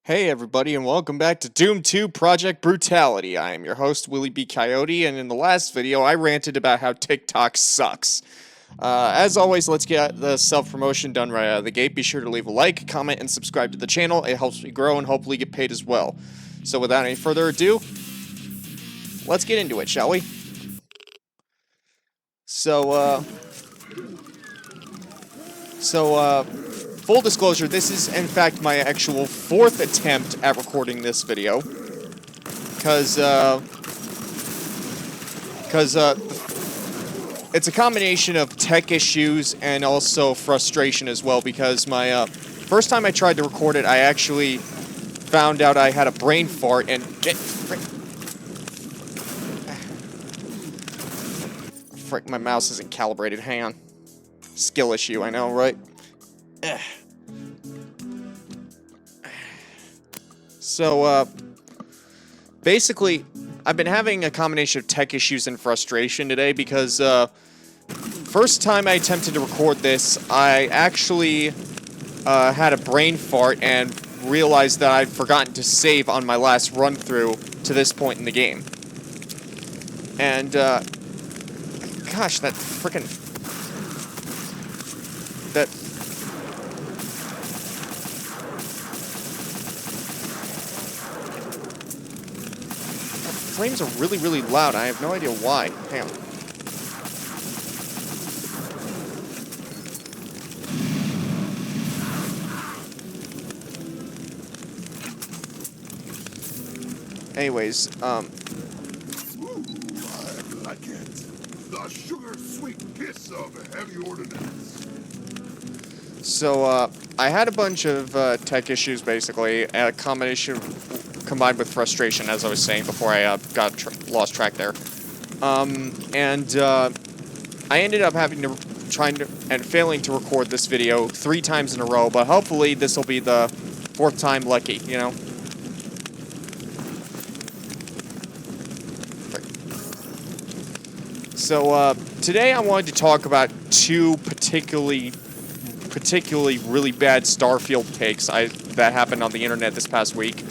Hey everybody, and welcome back to Doom 2 Project Brutality. I am your host, Willie B. Coyote, and in the last video, I ranted about how TikTok sucks. As always, let's get the self-promotion done right out of the gate. Be sure to leave a like, comment, and subscribe to the channel. It helps me grow and hopefully get paid as well. So without any further ado, let's get into it, shall we? So, full disclosure, this is in fact my actual fourth attempt at recording this video. Because it's a combination of tech issues and also frustration as well, because my first time I tried to record it, I actually found out I had a brain fart and frick, my mouse isn't calibrated. Hang on. Skill issue, I know, right? So, basically, I've been having a combination of tech issues and frustration today because, first time I attempted to record this, I actually, had a brain fart and realized that I'd forgotten to save on my last run-through to this point in the game. And, gosh, that frickin'... That... Flames are really, really loud. I have no idea why. Hang on. Anyways, I like it. The sugar-sweet kiss of heavy ordnance. So, I had a bunch of, tech issues, basically, a combination combined with frustration, as I was saying before I, lost track there. I ended up having to, failing to record this video 3 times in a row, but hopefully this will be the 4th time lucky, you know? So, today I wanted to talk about 2 particularly really bad Starfield takes that happened on the internet this past week.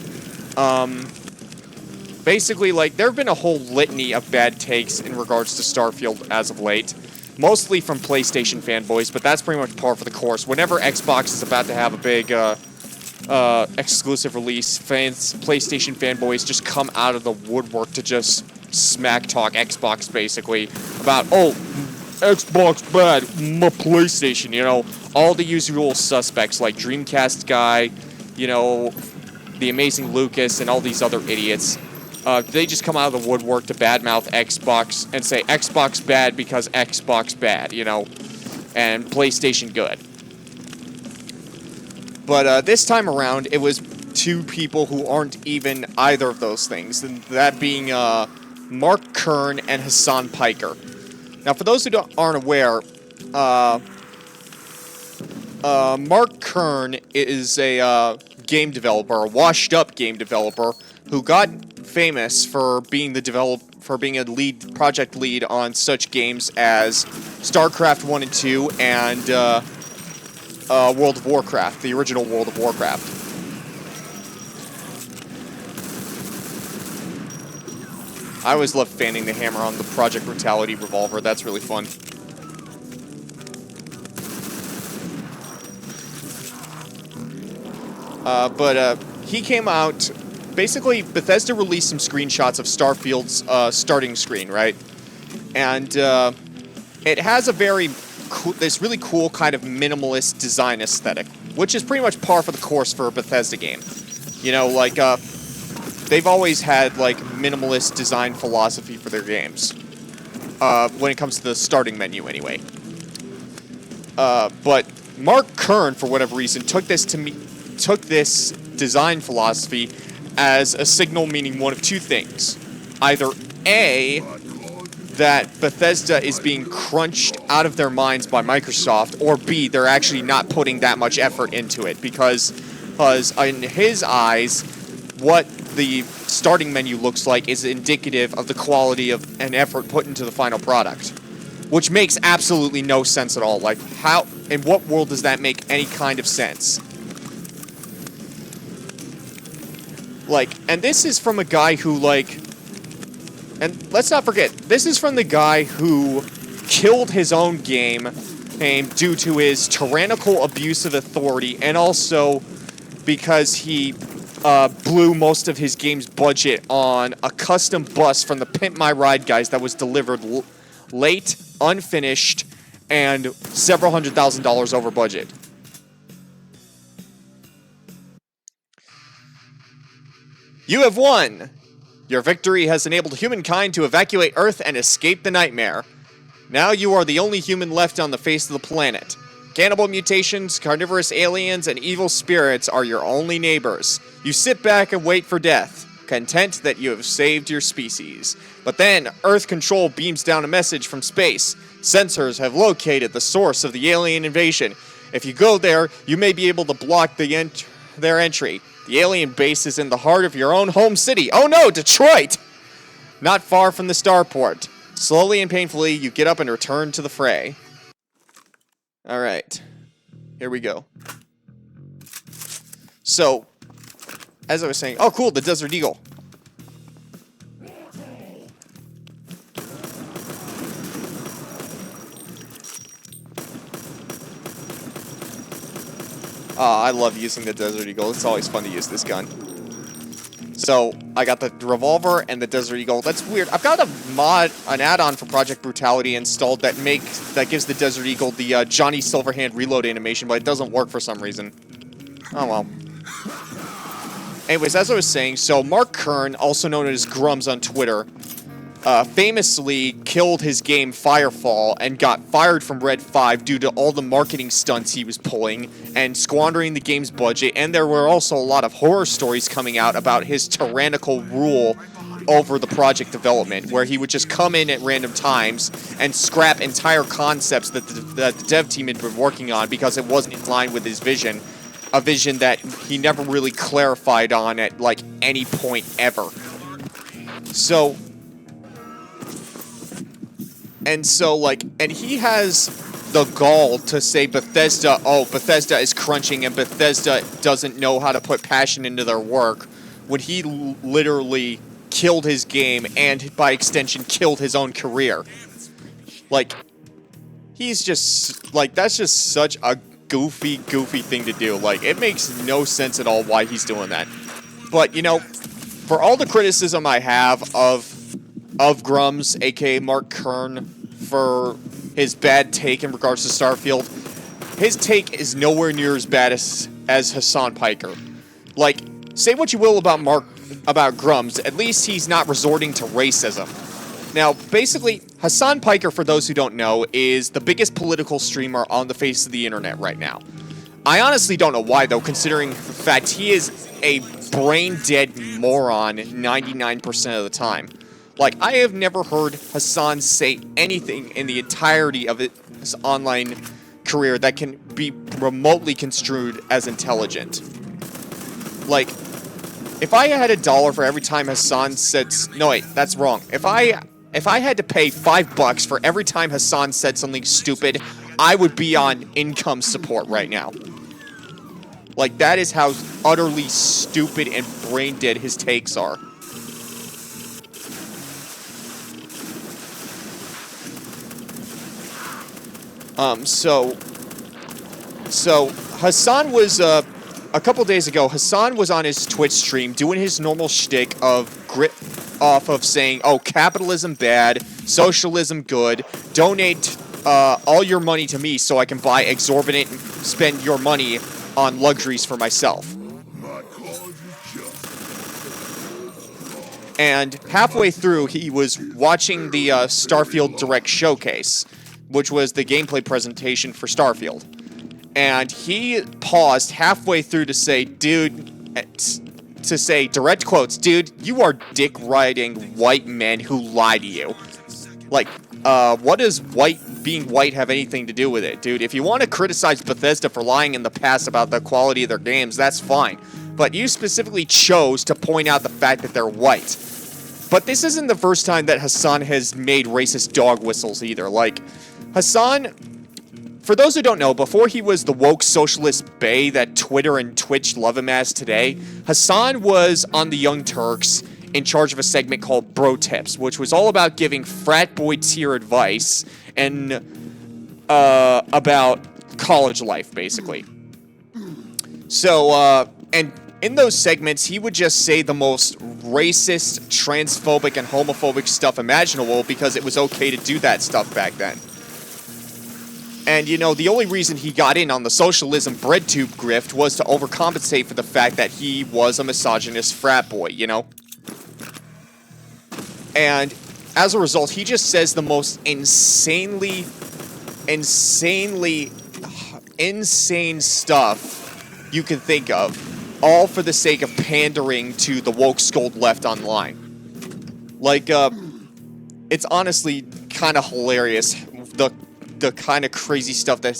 Basically, like, there have been a whole litany of bad takes in regards to Starfield as of late. Mostly from PlayStation fanboys, but that's pretty much par for the course. Whenever Xbox is about to have a big, exclusive release, PlayStation fanboys just come out of the woodwork to just smack talk Xbox, basically, about, oh, Xbox bad, my PlayStation, you know, all the usual suspects, like Dreamcast guy, you know, the amazing Lucas, and all these other idiots. They just come out of the woodwork to badmouth Xbox and say Xbox bad because Xbox bad, you know, and PlayStation good. But this time around, it was 2 people who aren't even either of those things, and that being Mark Kern and Hasan Piker. Now, for those who aren't aware, Mark Kern is a game developer, a washed-up game developer, who got famous for being a project lead on such games as StarCraft 1 and 2 and World of Warcraft, the original World of Warcraft. I always love fanning the hammer on the Project Brutality revolver. That's really fun. But he came out... Basically, Bethesda released some screenshots of Starfield's starting screen, right? And it has a this really cool kind of minimalist design aesthetic, which is pretty much par for the course for a Bethesda game. You know, like, they've always had, like, minimalist design philosophy for their games. When it comes to the starting menu, anyway. But Mark Kern, for whatever reason, took this design philosophy as a signal meaning one of 2 things. Either A, that Bethesda is being crunched out of their minds by Microsoft, or B, they're actually not putting that much effort into it, because in his eyes, what the starting menu looks like is indicative of the quality of an effort put into the final product. Which makes absolutely no sense at all. Like, how, in what world does that make any kind of sense? Like, and this is from a guy who, like, and let's not forget, this is from the guy who killed his own game due to his tyrannical abuse of authority, and also because he blew most of his game's budget on a custom bus from the Pimp My Ride guys that was delivered late, unfinished, and several $100,000 over budget. You have won! Your victory has enabled humankind to evacuate Earth and escape the nightmare. Now you are the only human left on the face of the planet. Cannibal mutations, carnivorous aliens, and evil spirits are your only neighbors. You sit back and wait for death, content that you have saved your species. But then, Earth Control beams down a message from space. Sensors have located the source of the alien invasion. If you go there, you may be able to block their entry. The alien base is in the heart of your own home city. Oh no, Detroit! Not far from the starport. Slowly and painfully, you get up and return to the fray. Alright. Here we go. So, as I was saying... Oh, cool, the Desert Eagle. I love using the Desert Eagle. It's always fun to use this gun. So, I got the revolver and the Desert Eagle. That's weird. I've got an add-on for Project Brutality installed that gives the Desert Eagle the Johnny Silverhand reload animation, but it doesn't work for some reason. Oh well. Anyways, as I was saying, so Mark Kern, also known as Grummz on Twitter, famously killed his game Firefall and got fired from Red 5 due to all the marketing stunts he was pulling and squandering the game's budget, and there were also a lot of horror stories coming out about his tyrannical rule over the project development, where he would just come in at random times and scrap entire concepts that the dev team had been working on because it wasn't in line with his vision, a vision that he never really clarified on at, like, any point ever. So... And he has the gall to say Bethesda, oh, Bethesda is crunching and Bethesda doesn't know how to put passion into their work, when he literally killed his game and, by extension, killed his own career. Like, he's just, like, that's just such a goofy thing to do. Like, it makes no sense at all why he's doing that. But, you know, for all the criticism I have of Grummz, aka Mark Kern, for his bad take in regards to Starfield, his take is nowhere near as bad as Hasan Piker. Like, say what you will about Grummz, at least he's not resorting to racism. Now, basically, Hasan Piker, for those who don't know, is the biggest political streamer on the face of the internet right now. I honestly don't know why, though, considering the fact he is a brain-dead moron 99% of the time. Like, I have never heard Hasan say anything in the entirety of his online career that can be remotely construed as intelligent. Like, if I had $1 for every time Hasan said... No, wait, that's wrong. If I had to pay $5 for every time Hasan said something stupid, I would be on income support right now. Like, that is how utterly stupid and brain-dead his takes are. So Hasan was, a couple days ago, Hasan was on his Twitch stream doing his normal shtick of saying, oh, capitalism bad, socialism good, donate, all your money to me so I can buy exorbitant and spend your money on luxuries for myself. And halfway through, he was watching the Starfield Direct Showcase, which was the gameplay presentation for Starfield. And he paused halfway through to say, direct quotes, dude, you are dick-riding white men who lie to you. Like, what does being white have anything to do with it, dude? If you want to criticize Bethesda for lying in the past about the quality of their games, that's fine. But you specifically chose to point out the fact that they're white. But this isn't the first time that Hasan has made racist dog whistles either. Like, Hasan for those who don't know, before he was the woke socialist bae that Twitter and Twitch love him as today, Hasan was on the Young Turks in charge of a segment called Bro Tips, which was all about giving frat boy tier advice and about college life, basically. So, and in those segments, he would just say the most racist, transphobic, and homophobic stuff imaginable because it was okay to do that stuff back then. And, you know, the only reason he got in on the socialism breadtube grift was to overcompensate for the fact that he was a misogynist frat boy, you know? And as a result, he just says the most insane stuff you can think of, all for the sake of pandering to the woke scold left online. Like, it's honestly kind of hilarious, the kind of crazy stuff that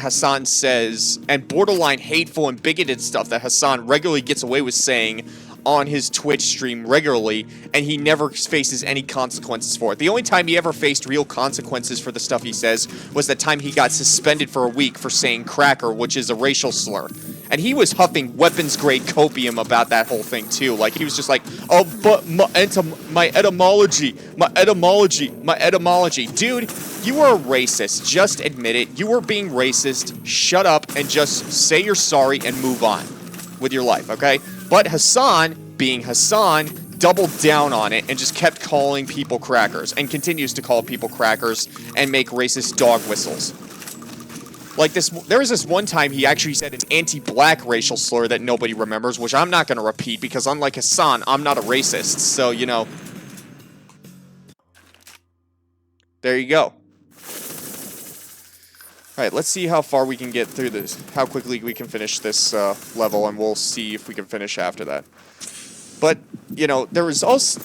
Hasan says, and borderline hateful and bigoted stuff that Hasan regularly gets away with saying on his Twitch stream regularly, and he never faces any consequences for it. The only time he ever faced real consequences for the stuff he says was the time he got suspended for a week for saying cracker, which is a racial slur. And he was huffing weapons-grade copium about that whole thing, too. Like, he was just like, oh, but my etymology. Dude, you were a racist. Just admit it. You were being racist. Shut up and just say you're sorry and move on with your life, okay? But Hasan, being Hasan, doubled down on it and just kept calling people crackers, and continues to call people crackers and make racist dog whistles. Like this, there was this one time he actually said an anti-black racial slur that nobody remembers, which I'm not going to repeat because unlike Hasan, I'm not a racist. So, you know, there you go. Alright, let's see how far we can get through this, how quickly we can finish this level, and we'll see if we can finish after that. But, you know, there was also,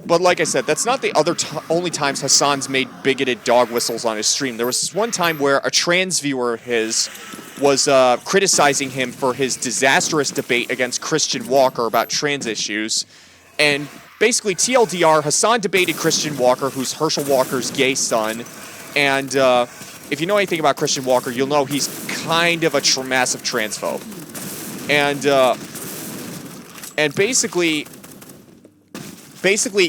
but like I said, that's not the only times Hasan's made bigoted dog whistles on his stream. There was this one time where a trans viewer of his was criticizing him for his disastrous debate against Christian Walker about trans issues, and basically, TLDR, Hasan debated Christian Walker, who's Herschel Walker's gay son, and, if you know anything about Christian Walker, you'll know he's kind of a massive transphobe. And basically,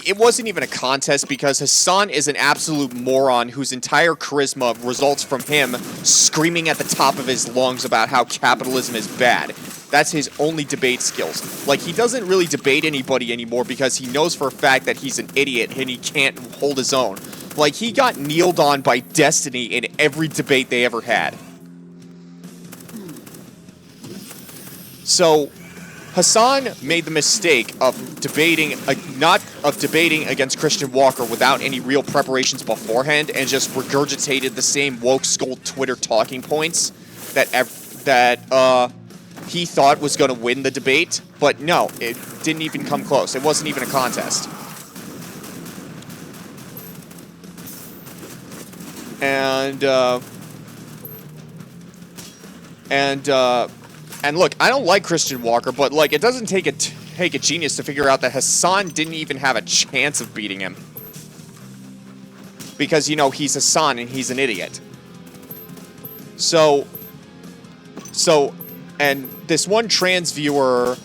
it wasn't even a contest because Hasan is an absolute moron whose entire charisma results from him screaming at the top of his lungs about how capitalism is bad. That's his only debate skills. Like, he doesn't really debate anybody anymore because he knows for a fact that he's an idiot and he can't hold his own. Like, he got kneeled on by Destiny in every debate they ever had. So, Hasan made the mistake of debating, against Christian Walker without any real preparations beforehand and just regurgitated the same woke scold Twitter talking points that he thought was going to win the debate. But no, it didn't even come close. It wasn't even a contest. And look, I don't like Christian Walker, but like, it doesn't take a genius to figure out that Hasan didn't even have a chance of beating him. Because, you know, he's Hasan and he's an idiot. And this one trans viewer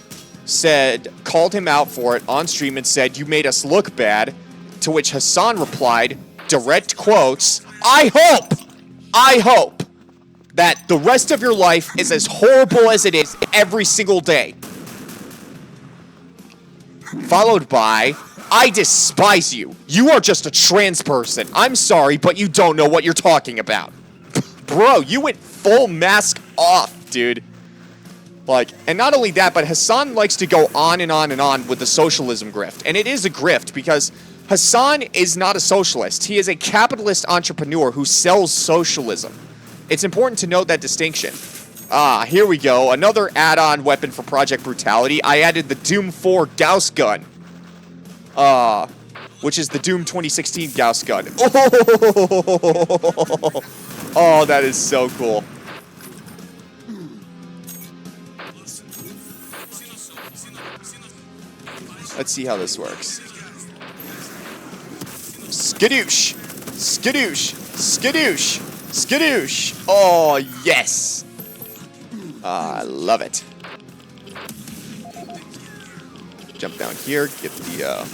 called him out for it on stream and said, "You made us look bad," to which Hasan replied, direct quotes, I hope that the rest of your life is as horrible as it is every single day. Followed by, I despise you. You are just a trans person. I'm sorry, but you don't know what you're talking about. Bro, you went full mask off, dude. Like, and not only that, but Hasan likes to go on and on and on with the socialism grift. And it is a grift because Hasan is not a socialist. He is a capitalist entrepreneur who sells socialism. It's important to note that distinction. Ah, here we go. Another add-on weapon for Project Brutality. I added the Doom 4 Gauss gun. Which is the Doom 2016 Gauss gun. Oh, that is so cool. Let's see how this works. Skadoosh! Skadoosh! Skadoosh! Skadoosh! Oh, yes! I love it. Jump down here, get the,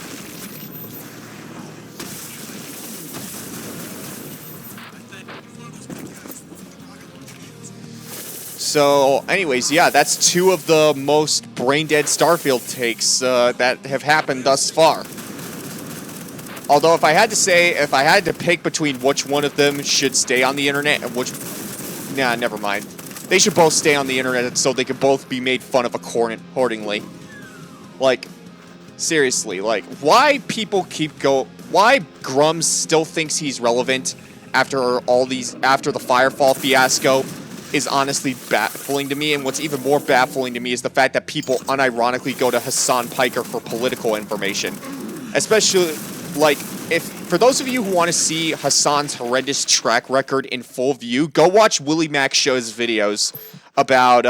So, anyways, yeah, that's 2 of the most brain-dead Starfield takes that have happened thus far. Although, if I had to pick between which one of them should stay on the internet and which... Nah, never mind. They should both stay on the internet so they could both be made fun of accordingly. Like, seriously, like, why people why Grummz still thinks he's relevant after after the Firefall fiasco is honestly baffling to me, and what's even more baffling to me is the fact that people unironically go to Hasan Piker for political information. Especially, like, for those of you who want to see Hasan's horrendous track record in full view, go watch Willie Mac Show's videos about,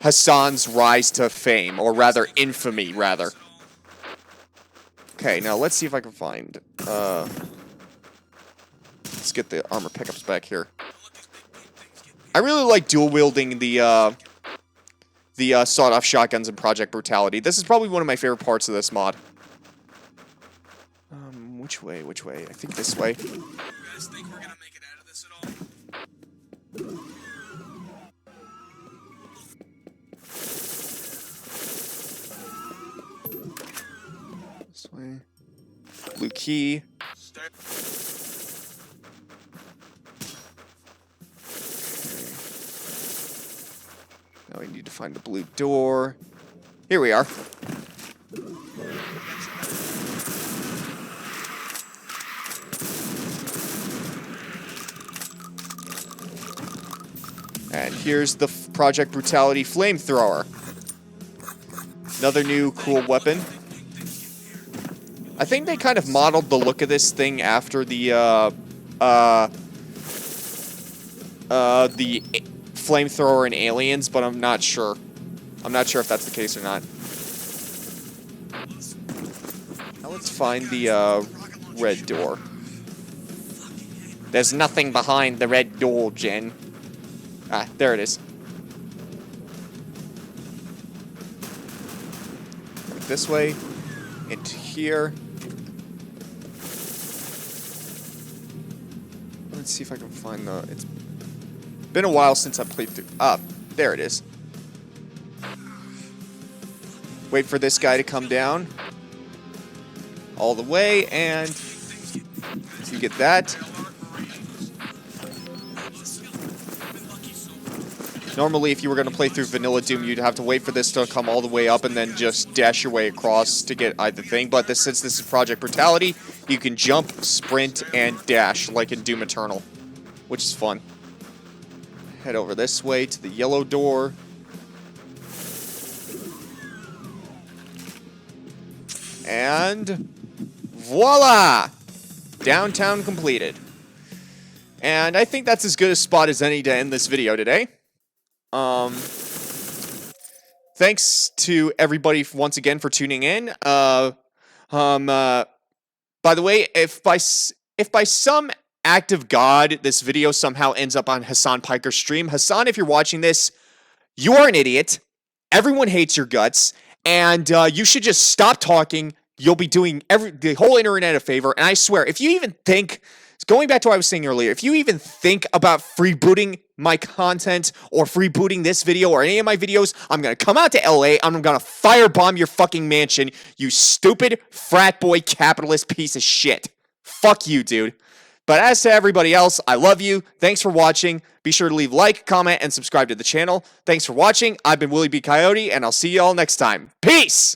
Hasan's rise to fame, or rather, infamy, rather. Okay, now let's see if I can find, let's get the armor pickups back here. I really like dual-wielding the sawed-off shotguns in Project Brutality. This is probably one of my favorite parts of this mod. Which way? I think this way. You guys think we're gonna make it out of this at all? This way. Blue key. Now we need to find the blue door. Here we are. And here's the Project Brutality flamethrower. Another new cool weapon. I think they kind of modeled the look of this thing after the flamethrower in Aliens, but I'm not sure. I'm not sure if that's the case or not. Now let's find the red door. There's nothing behind the red door, Jen. Ah, there it is. This way, into here. Let's see if I can find the... It's been a while since I played through... Ah, there it is. Wait for this guy to come down. All the way, and... you get that. Normally, if you were going to play through Vanilla Doom, you'd have to wait for this to come all the way up and then just dash your way across to get either thing. But since this is Project Brutality, you can jump, sprint, and dash like in Doom Eternal, which is fun. Head over this way to the yellow door. And voila! Downtown completed. And I think that's as good a spot as any to end this video today. Thanks to everybody once again for tuning in. By the way, if by some act of God this video somehow ends up on Hasan Piker's stream, Hasan, if you're watching this, you are an idiot. Everyone hates your guts, and you should just stop talking. You'll be doing the whole internet a favor, and I swear, if you even think, going back to what I was saying earlier, if you even think about freebooting my content or freebooting this video or any of my videos, I'm going to come out to LA and I'm going to firebomb your fucking mansion, you stupid frat boy capitalist piece of shit. Fuck you, dude. But as to everybody else, I love you. Thanks for watching. Be sure to leave a like, comment, and subscribe to the channel. Thanks for watching. I've been Willie B. Coyote, and I'll see you all next time. Peace!